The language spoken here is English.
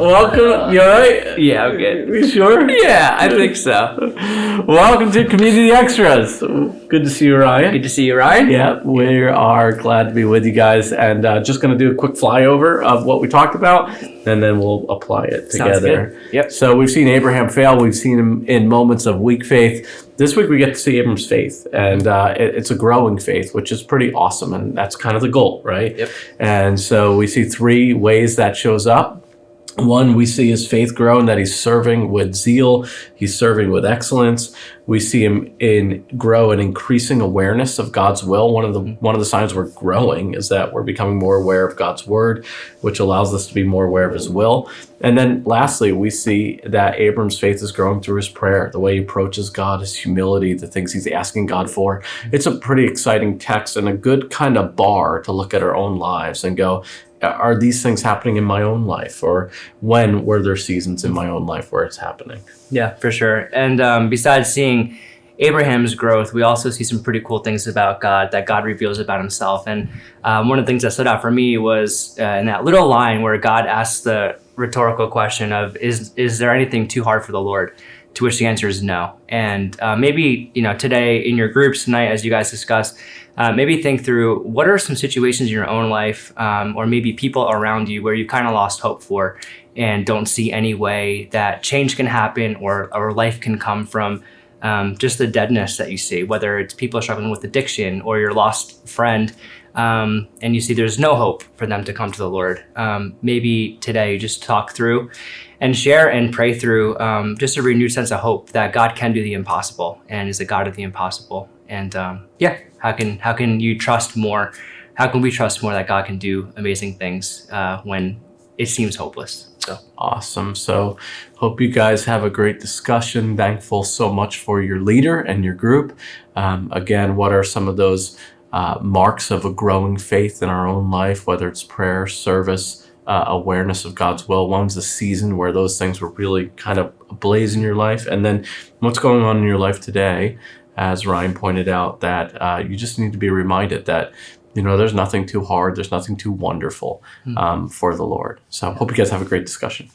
Welcome. You all right? Yeah, I'm good. You sure? Yeah, I think so. Welcome to Community Extras. Good to see you, Ryan. Good to see you, Ryan. Yeah, we are glad to be with you guys, and just going to do a quick flyover of what we talked about, and then we'll apply it Sounds together. good. Yep. So we've seen Abraham fail. We've seen him in moments of weak faith. This week we get to see Abram's faith, and it's a growing faith, which is pretty awesome, and that's kind of the goal, right? Yep. And so we see three ways that shows up. One, we see his faith grow in that he's serving with zeal. He's serving with excellence. We see him grow an increasing awareness of God's will. One of the signs we're growing is that we're becoming more aware of God's word, which allows us to be more aware of his will. And then lastly, we see that Abram's faith is growing through his prayer, the way he approaches God, his humility, the things he's asking God for. It's a pretty exciting text and a good kind of bar to look at our own lives and go, are these things happening in my own life? Or when were there seasons in my own life where it's happening? Yeah, for sure. And besides seeing Abraham's growth, we also see some pretty cool things about God that God reveals about himself. And one of the things that stood out for me was in that little line where God asks the rhetorical question of, is there anything too hard for the Lord? To which the answer is no. And maybe, today in your groups tonight, as you guys discuss, maybe think through what are some situations in your own life or maybe people around you where you kind of lost hope for and don't see any way that change can happen or life can come from just the deadness that you see, whether it's people struggling with addiction or your lost friend and you see there's no hope for them to come to the Lord. Maybe today you just talk through and share and pray through just a renewed sense of hope that God can do the impossible and is a God of the impossible. And how can you trust more? How can we trust more that God can do amazing things when it seems hopeless? So awesome. So hope you guys have a great discussion. Thankful so much for your leader and your group. Again, what are some of those marks of a growing faith in our own life, whether it's prayer, service, awareness of God's will? One's the season where those things were really kind of ablaze in your life. And then what's going on in your life today, as Ryan pointed out, that you just need to be reminded that, there's nothing too hard. There's nothing too wonderful for the Lord. So I hope you guys have a great discussion.